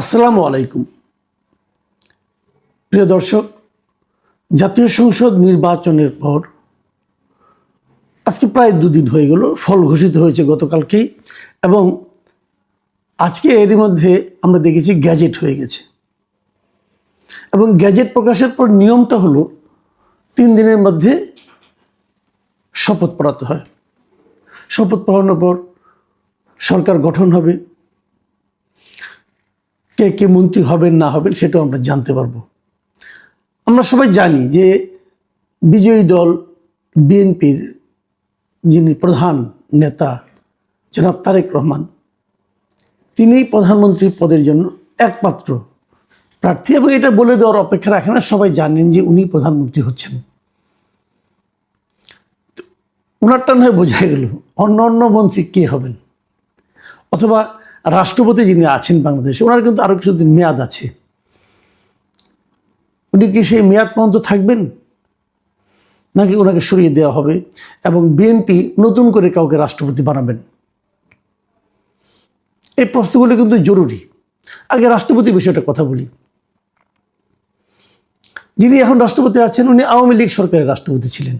আসসালামু আলাইকুম প্রিয় দর্শক, জাতীয় সংসদ নির্বাচনের পর আজকে প্রায় দুদিন হয়ে গেল। ফল ঘোষিত হয়েছে গতকালকেই, এবং আজকে এরই মধ্যে আমরা দেখেছি গ্যাজেট হয়ে গেছে। এবং গ্যাজেট প্রকাশের পর নিয়মটা হলো 3 দিনের মধ্যে শপথ পড়াতে হয়। শপথ পড়ানোর পর সরকার গঠন হবে, কে কে মন্ত্রী হবেন না হবেন সেটাও আমরা জানতে পারবো। আমরা সবাই জানি যে বিজয়ী দল বিএনপির যিনি প্রধান নেতা জনাব তারেক রহমান, তিনিই প্রধানমন্ত্রী পদের জন্য একমাত্র প্রার্থী, এবং এটা বলে দেওয়ার অপেক্ষা রাখে না, সবাই জানেন যে উনি প্রধানমন্ত্রী হচ্ছেন। ওনারটা নয় বোঝা গেল, অন্য অন্য মন্ত্রী কে হবেন, অথবা রাষ্ট্রপতি যিনি আছেন বাংলাদেশে, ওনার কিন্তু আরও কিছুদিন মেয়াদ আছে। উনি কি সেই মেয়াদ পর্যন্ত থাকবেন, নাকি ওনাকে সরিয়ে দেওয়া হবে এবং বিএনপি নতুন করে কাউকে রাষ্ট্রপতি বানাবেন? এই প্রশ্নগুলো কিন্তু জরুরি। আগে রাষ্ট্রপতির বিষয়টা কথা বলি। যিনি এখন রাষ্ট্রপতি আছেন উনি আওয়ামী লীগ সরকারের রাষ্ট্রপতি ছিলেন,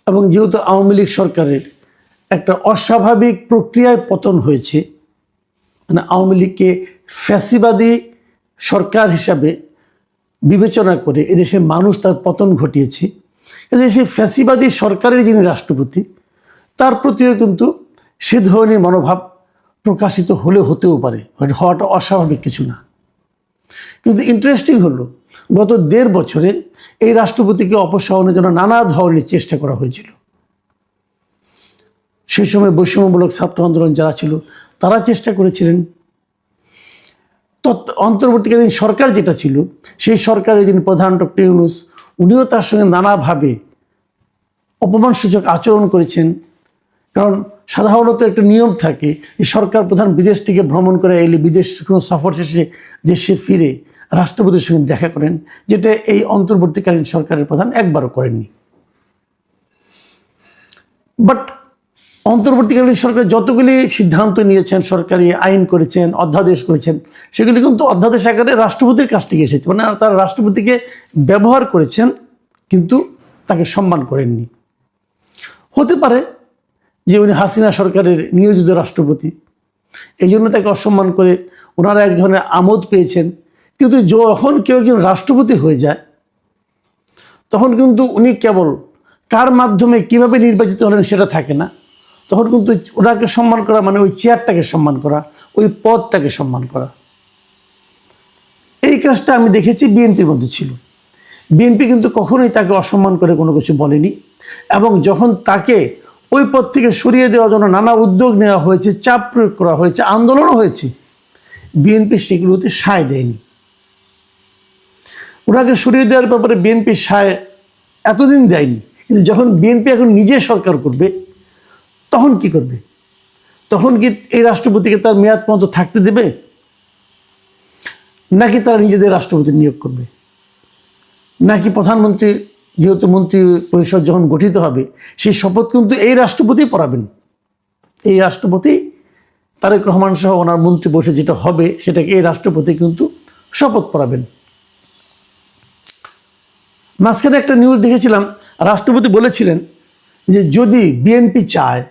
এবং যেহেতু আওয়ামী লীগ সরকারের একটা অস্বাভাবিক প্রক্রিয়ায় পতন হয়েছে, মানে আওয়ামী লীগকে ফ্যাসিবাদী সরকার হিসাবে বিবেচনা করে এদেশের মানুষ তার পতন ঘটিয়েছে, সেই ফ্যাসিবাদী সরকারের যিনি রাষ্ট্রপতি তার প্রতিও কিন্তু সে ধরনের মনোভাব প্রকাশিত হতেও পারে, হওয়াটা অস্বাভাবিক কিছু না। কিন্তু ইন্টারেস্টিং হলো, গত 1.5 বছরে এই রাষ্ট্রপতিকে অপসারণের জন্য নানা ধরনের চেষ্টা করা হয়েছিল। সেই সময় বৈষম্যমূলক ছাত্র আন্দোলন যারা ছিল তারা চেষ্টা করেছিলেন। অন্তর্বর্তীকালীন সরকার যেটা ছিল, সেই সরকারের যিনি প্রধান ডক্টর ইউনূস, উনিও তার সঙ্গে নানাভাবে অপমানসূচক আচরণ করেছেন। কারণ সাধারণত একটা নিয়ম থাকে যে সরকার প্রধান বিদেশ থেকে ভ্রমণ করে এলে, বিদেশ কোনো সফর শেষে দেশে ফিরে রাষ্ট্রপতির সঙ্গে দেখা করেন, যেটা এই অন্তর্বর্তীকালীন সরকারের প্রধান একবারও করেননি। বাট অন্তর্বর্তীকালীন সরকার যতগুলি সিদ্ধান্ত নিয়েছেন, সরকারি আইন করেছেন, অধ্যাদেশ করেছেন, সেগুলি কিন্তু অধ্যাদেশ আকারে রাষ্ট্রপতির কাছ থেকে এসেছে। মানে তারা রাষ্ট্রপতিকে ব্যবহার করেছেন, কিন্তু তাকে সম্মান করেননি। হতে পারে যে উনি হাসিনা সরকারের নিয়োজিত রাষ্ট্রপতি, এই জন্য তাকে অসম্মান করে ওনারা এক ধরনের আমোদ পেয়েছেন। কিন্তু যখন কেউ একজন রাষ্ট্রপতি হয়ে যায়, তখন কিন্তু উনি কেবল কার মাধ্যমে কিভাবে নির্বাচিত হলেন সেটা থাকে না। তখন কিন্তু ওনাকে সম্মান করা মানে ওই চেয়ারটাকে সম্মান করা, ওই পদটাকে সম্মান করা। এই কাজটা আমি দেখেছি বিএনপির মধ্যে ছিল। বিএনপি কিন্তু কখনোই তাকে অসম্মান করে কোনো কিছু বলেনি, এবং যখন তাকে ওই পদ থেকে সরিয়ে দেওয়ার জন্য নানা উদ্যোগ নেওয়া হয়েছে, চাপ প্রয়োগ করা হয়েছে, আন্দোলনও হয়েছে, বিএনপি সেগুলোতে সায় দেয়নি। ওনাকে সরিয়ে দেওয়ার ব্যাপারে বিএনপি সায় এতদিন দেয়নি। কিন্তু যখন বিএনপি এখন নিজে সরকার করবে, তখন কি করবে? তখন কি এই রাষ্ট্রপতিকে তার মেয়াদ পর্যন্ত থাকতে দেবে, নাকি তারা নিজেদের রাষ্ট্রপতি নিয়োগ করবে? নাকি প্রধানমন্ত্রী, যেহেতু মন্ত্রী পরিষদ যখন গঠিত হবে, সেই শপথ কিন্তু এই রাষ্ট্রপতি পড়াবেন। এই রাষ্ট্রপতি তারেক রহমান সহ ওনার মন্ত্রী পরিষদ যেটা হবে, সেটাকে এই রাষ্ট্রপতি কিন্তু শপথ পড়াবেন। মাঝখানে একটা নিউজ দেখেছিলাম, রাষ্ট্রপতি বলেছিলেন যে যদি বিএনপি চায়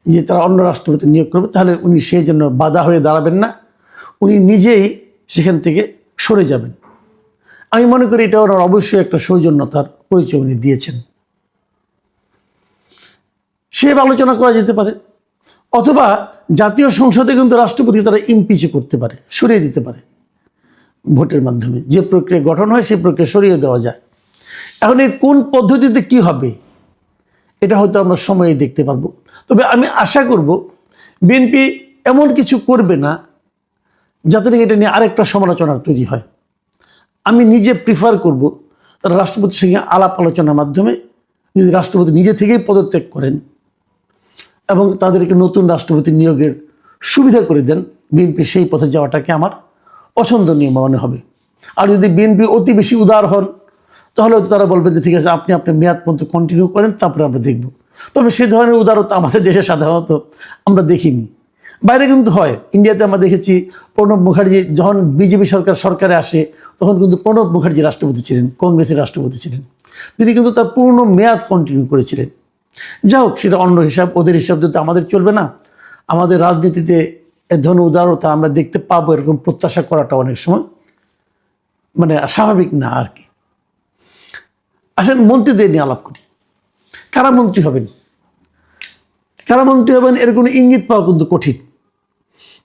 যে তারা অন্য রাষ্ট্রপতি নিয়োগ করবে, তাহলে উনি সেই জন্য বাধা হয়ে দাঁড়াবেন না, উনি নিজেই সেখান থেকে সরে যাবেন। আমি মনে করি এটা ওনার অবশ্যই একটা সৌজন্যতার পরিচয় উনি দিয়েছেন। সে আলোচনা করা যেতে পারে, অথবা জাতীয় সংসদে কিন্তু রাষ্ট্রপতি তারা ইমপিচ করতে পারে, সরিয়ে দিতে পারে ভোটের মাধ্যমে। যে প্রক্রিয়া গঠন হয় সেই প্রক্রিয়া সরিয়ে দেওয়া যায়। এখন এই কোন পদ্ধতিতে কি হবে, এটা হয়তো আমরা সময়ে দেখতে পারবো। তবে আমি আশা করব বিএনপি এমন কিছু করবে না যাতে এটা নিয়ে আরেকটা সমালোচনার তৈরি হয়। আমি নিজে প্রিফার করব তারা রাষ্ট্রপতির সঙ্গে আলাপ আলোচনার মাধ্যমে যদি রাষ্ট্রপতি নিজে থেকেই পদত্যাগ করেন এবং তাদেরকে নতুন রাষ্ট্রপতি নিয়োগের সুবিধা করে দেন, বিএনপি সেই পথে যাওয়াটাকে আমার পছন্দনীয় মনে হবে। আর যদি বিএনপি অতি বেশি উদার হন, তাহলে তারা বলবেন যে ঠিক আছে, আপনি আপনার মেয়াদ পর্যন্ত কন্টিনিউ করেন, তারপরে আমরা দেখব। তবে সে ধরনের উদারতা আমাদের দেশে সাধারণত আমরা দেখিনি। বাইরে কিন্তু হয়। ইন্ডিয়াতে আমরা দেখেছি প্রণব মুখার্জি যখন বিজেপি সরকারে আসে, তখন কিন্তু প্রণব মুখার্জি রাষ্ট্রপতি ছিলেন, কংগ্রেসের রাষ্ট্রপতি ছিলেন। তিনি কিন্তু তার পূর্ণ মেয়াদ কন্টিনিউ করেছিলেন। যাই হোক, সেটা অন্য হিসাব, ওদের হিসাব তো আমাদের চলবে না। আমাদের রাজনীতিতে এ ধরনের উদারতা আমরা দেখতে পাবো, এরকম প্রত্যাশা করাটা অনেক সময় মানে স্বাভাবিক না আর কি। আসেন মন্ত্রীদের নিয়ে আলাপ করি। কারা মন্ত্রী হবেন, কারা মন্ত্রী হবেন এর কোনো ইঙ্গিত পাওয়া কিন্তু কঠিন।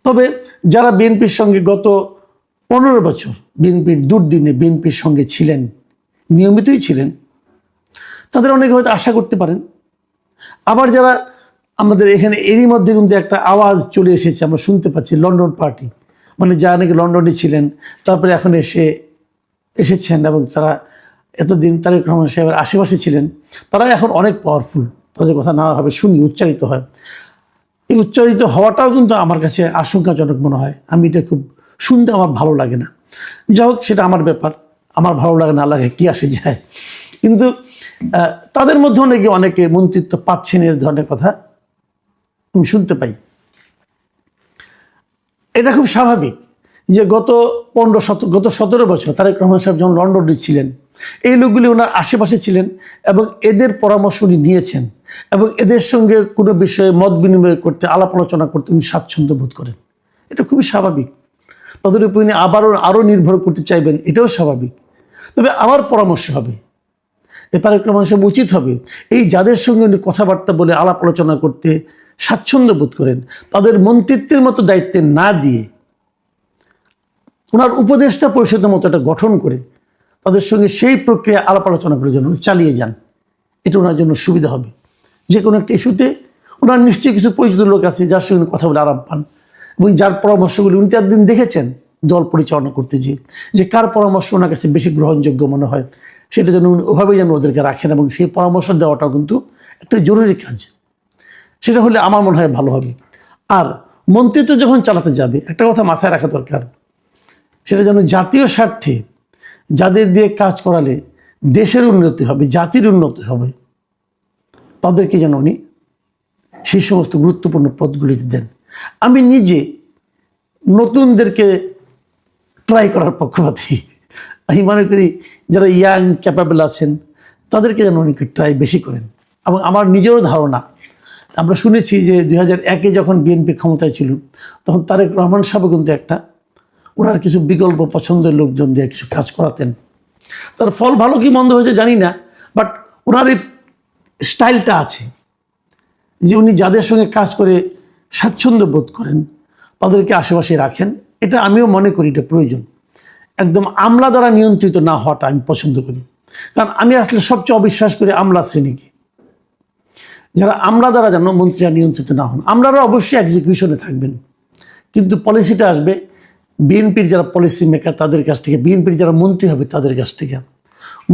তবে যারা বিএনপির সঙ্গে গত 15 বছর বিএনপির দুর্দিনে বিএনপির সঙ্গে ছিলেন, নিয়মিতই ছিলেন, তাদের অনেকে হয়তো আশা করতে পারেন। আবার যারা আমাদের এখানে এরই মধ্যে কিন্তু একটা আওয়াজ চলে এসেছে, আমরা শুনতে পাচ্ছি লন্ডন পার্টি, মানে যারা নাকি লন্ডনে ছিলেন তারপরে এখন এসেছেন এবং তারা এতদিন তারেক রহমান সাহেবের আশেপাশে ছিলেন, তারা এখন অনেক পাওয়ারফুল, তাদের কথা নানাভাবে শুনি, উচ্চারিত হয়। এই উচ্চারিত হওয়াটাও কিন্তু আমার কাছে আশঙ্কাজনক মনে হয়। আমি এটা খুব শুনতে আমার ভালো লাগে না। যাই হোক, সেটা আমার ব্যাপার, আমার ভালো লাগে না লাগে কি আসে যায়। কিন্তু তাদের মধ্যে অনেকে মন্ত্রিত্ব পাচ্ছেন, এর ধরনের কথা আমি শুনতে পাই। এটা খুব স্বাভাবিক যে গত 17 বছর তারেক রহমান সাহেব যখন লন্ডনে ছিলেন, এই লোকগুলি ওনার আশেপাশে ছিলেন এবং এদের পরামর্শ উনি নিয়েছেন এবং এদের সঙ্গে কোনো বিষয়ে মত বিনিময় করতে, আলাপ আলোচনা করতে উনি স্বাচ্ছন্দ্য বোধ করেন। এটা খুবই স্বাভাবিক। তাদের উপর উনি আরও নির্ভর করতে চাইবেন, এটাও স্বাভাবিক। তবে আমার পরামর্শ হবে, তারেক রহমান সাহেব উচিত হবে এই যাদের সঙ্গে উনি কথাবার্তা বলে আলাপ আলোচনা করতে স্বাচ্ছন্দ্য বোধ করেন, তাদের মন্ত্রিত্বের মতো দায়িত্বে না দিয়ে ওনার উপদেষ্টা পরিষদের মতো একটা গঠন করে তাদের সঙ্গে সেই প্রক্রিয়া আলাপ আলোচনা করে যেন চালিয়ে যান। এটা ওনার জন্য সুবিধা হবে। যে কোনো একটা ইস্যুতে ওনার নিশ্চয়ই কিছু পরিচিত লোক আছে যার সঙ্গে কথা বলে আরাম পান এবং যার পরামর্শগুলি উনি তার দিন দেখেছেন দল পরিচালনা করতে গিয়ে, যে কার পরামর্শ ওনার কাছে বেশি গ্রহণযোগ্য মনে হয়, সেটা যেন উনি ওভাবেই যেন ওদেরকে রাখেন এবং সেই পরামর্শ দেওয়াটাও কিন্তু একটা জরুরি কাজ। সেটা হলে আমার মনে হয় ভালো হবে। আর মন্ত্রিত্ব যখন চালাতে যাবে, একটা কথা মাথায় রাখা দরকার, সেটা যেন জাতীয় স্বার্থে যাদের দিয়ে কাজ করালে দেশের উন্নতি হবে, জাতির উন্নতি হবে, তাদেরকে যেন উনি সেই সমস্ত গুরুত্বপূর্ণ পদগুলিতে দেন। আমি নিজে নতুনদেরকে ট্রাই করার পক্ষপাতী। আমি মনে করি যারা ইয়াং ক্যাপাবল আছেন তাদেরকে যেন উনি ট্রাই বেশি করেন। এবং আমার নিজেরও ধারণা, আমরা শুনেছি যে 2001-এ যখন বিএনপি ক্ষমতায় ছিল, তখন তারেক রহমান সাহেব কিন্তু ওনার কিছু বিকল্প পছন্দের লোকজন দিয়ে কিছু কাজ করাতেন। তার ফল ভালো কি মন্দ হয়েছে জানি না, বাট ওনার এই স্টাইলটা আছে যে উনি যাদের সঙ্গে কাজ করে স্বাচ্ছন্দ্য বোধ করেন তাদেরকে আশেপাশে রাখেন। এটা আমিও মনে করি এটা প্রয়োজন। একদম আমলা দ্বারা নিয়ন্ত্রিত না হওয়াটা আমি পছন্দ করি। কারণ আমি আসলে সবচেয়ে অবিশ্বাস করি আমলা শ্রেণীকে, যারা আমলা দ্বারা যেন মন্ত্রীরা নিয়ন্ত্রিত না হন। আমলারা অবশ্যই এক্সিকিউশনে থাকবেন, কিন্তু পলিসিটা আসবে বিএনপির যারা পলিসি মেকার তাদের কাছ থেকে, বিএনপির যারা মন্ত্রী হবে তাদের কাছ থেকে।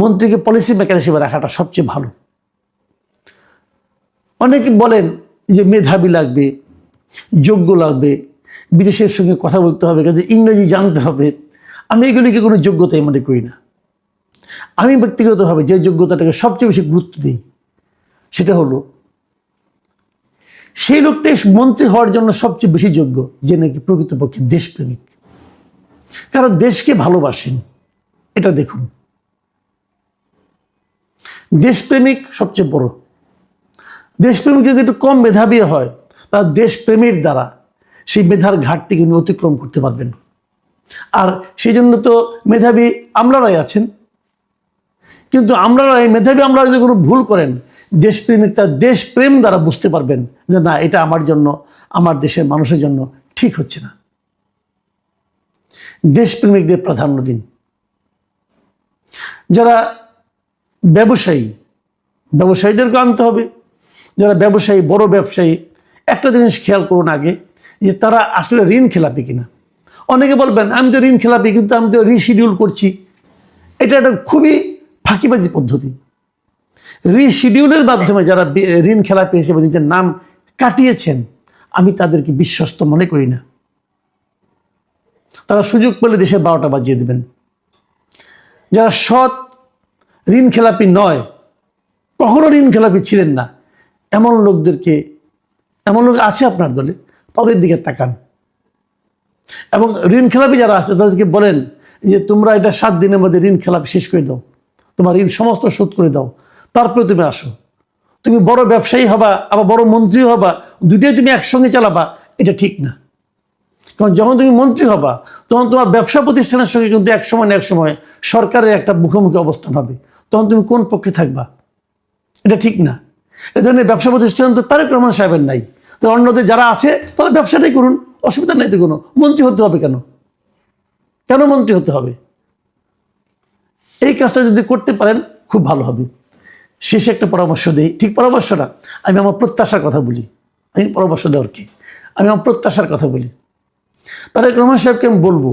মন্ত্রীকে পলিসি মেকার হিসেবে রাখাটা সবচেয়ে ভালো। অনেকে বলেন যে মেধাবী লাগবে, যোগ্য লাগবে, বিদেশের সঙ্গে কথা বলতে হবে, কাজে ইংরেজি জানতে হবে। আমি এগুলিকে কোনো যোগ্যতাই মনে করি না। আমি ব্যক্তিগতভাবে যে যোগ্যতাটাকে সবচেয়ে বেশি গুরুত্ব দিই সেটা হলো সেই লোকটাই মন্ত্রী হওয়ার জন্য সবচেয়ে বেশি যোগ্য যে নাকি প্রকৃতপক্ষে দেশপ্রেমিক, কারণ দেশকে ভালোবাসেন। এটা দেখুন, দেশপ্রেমিক সবচেয়ে বড়। দেশপ্রেমিক যদি একটু কম মেধাবী হয়, তার দেশপ্রেমের দ্বারা সেই মেধার ঘাটতিকে উনি অতিক্রম করতে পারবেন। আর সেই জন্য তো মেধাবী আমলারাই আছেন, কিন্তু মেধাবী আমলারা যদি কোনো ভুল করেন, দেশপ্রেমিক তার দেশপ্রেম দ্বারা বুঝতে পারবেন যে না, এটা আমার জন্য, আমার দেশের মানুষের জন্য ঠিক হচ্ছে না। দেশপ্রেমিকদের প্রাধান্য দিন। যারা ব্যবসায়ীদেরকে আনতে হবে। যারা ব্যবসায়ী, বড় ব্যবসায়ী, একটা জিনিস খেয়াল করুন আগে, যে তারা আসলে ঋণ খেলাপি কিনা। অনেকে বলবেন আমি তো ঋণ খেলাপি, কিন্তু আমি তো রিশিডিউল করছি। এটা একটা খুবই ফাঁকিবাজি পদ্ধতি। রিশিডিউলের মাধ্যমে যারা ঋণ খেলাপি হিসেবে নিজের নাম কাটিয়েছেন, আমি তাদেরকে বিশ্বস্ত মনে করি না। তারা সুযোগ পেলে দেশের 12টা বাজিয়ে দেবেন। যারা সৎ, ঋণ খেলাপি নয়, কখনো ঋণ খেলাপি ছিলেন না, এমন লোক আছে আপনার দলে, তাদের দিকে তাকান এবং ঋণ খেলাপি যারা আছে তাদেরকে বলেন যে তোমরা এটা 7 দিনের মধ্যে ঋণ খেলাপি শেষ করে দাও, তোমার ঋণ সমস্ত শোধ করে দাও, তারপরে তুমি আসো। তুমি বড় ব্যবসায়ী হবা, আবার বড় মন্ত্রী হবা, দুটোই তুমি একসঙ্গে চালাবা, এটা ঠিক না। কারণ যখন তুমি মন্ত্রী হবা তখন তোমার ব্যবসা প্রতিষ্ঠানের সঙ্গে কিন্তু এক সময় না এক সময় সরকারের একটা মুখোমুখি অবস্থান হবে, তখন তুমি কোন পক্ষে থাকবা? এটা ঠিক না। এ ধরনের ব্যবসা প্রতিষ্ঠান তো তারেক রহমান সাহেবের নাই, তো অন্যদের যারা আছে তারা ব্যবসাটাই করুন, অসুবিধা নাই তো কোনো। মন্ত্রী হতে হবে কেন? কেন মন্ত্রী হতে হবে? এই কাজটা যদি করতে পারেন খুব ভালো হবে। শেষে একটা পরামর্শ দিই, ঠিক পরামর্শ না, আমি আমার প্রত্যাশার কথা বলি। আমি পরামর্শ দেওয়ার কি, আমি আমার প্রত্যাশার কথা বলি। তারেক রহমান সাহেবকে আমি বলবো,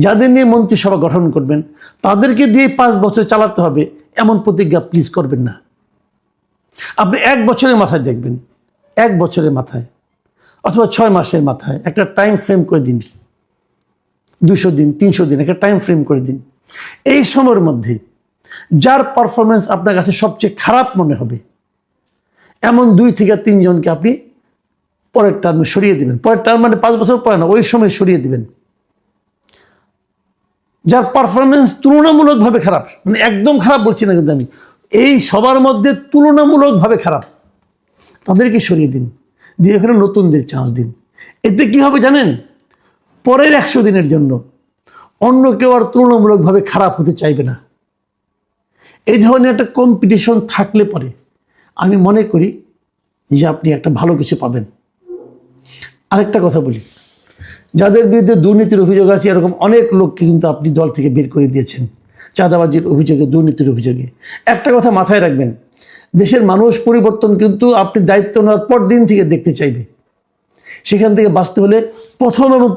যাদের নিয়ে মন্ত্রিসভা গঠন করবেন তাদেরকে দিয়ে 5 বছর চালাতে হবে এমন প্রতিজ্ঞা প্লিজ করবেন না। আপনি 1 বছরের মাথায় দেখবেন, 1 বছরের মাথায় অথবা 6 মাসের মাথায় একটা টাইম ফ্রেম করে দিন, 200 দিন 300 দিন একটা টাইম ফ্রেম করে দিন। এই সময়ের মধ্যে যার পারফরমেন্স আপনার কাছে সবচেয়ে খারাপ মনে হবে এমন 2 থেকে 3 জনকে আপনি পরের টার্মে সরিয়ে দিবেন। পরের টার্ম মানে 5 বছর পরে না, ওই সময় সরিয়ে দিবেন। যার পারফরমেন্স তুলনামূলকভাবে খারাপ, মানে একদম খারাপ বলছি না কিন্তু আমি, এই সবার মধ্যে তুলনামূলকভাবে খারাপ, তাদেরকে সরিয়ে দিন, দিয়ে এখানে নতুনদের চান্স দিন। এতে কি হবে জানেন? পরের 100 দিনের জন্য অন্য কেউ আর তুলনামূলকভাবে খারাপ হতে চাইবে না। এই ধরনের একটা কম্পিটিশন থাকলে পরে আমি মনে করি যে আপনি একটা ভালো কিছু পাবেন। আরেকটা কথা বলি, যাদের বিরুদ্ধে দুর্নীতির অভিযোগ আছে এরকম অনেক লোককে কিন্তু আপনি দল থেকে বের করে দিয়েছেন, চাঁদাবাজির অভিযোগে, দুর্নীতির অভিযোগে। একটা কথা মাথায় রাখবেন, দেশের মানুষ পরিবর্তন কিন্তু আপনি দায়িত্ব নেওয়ার পর দিন থেকে দেখতে চাইবে। সেখান থেকে বাঁচতে হলে প্রথম এবং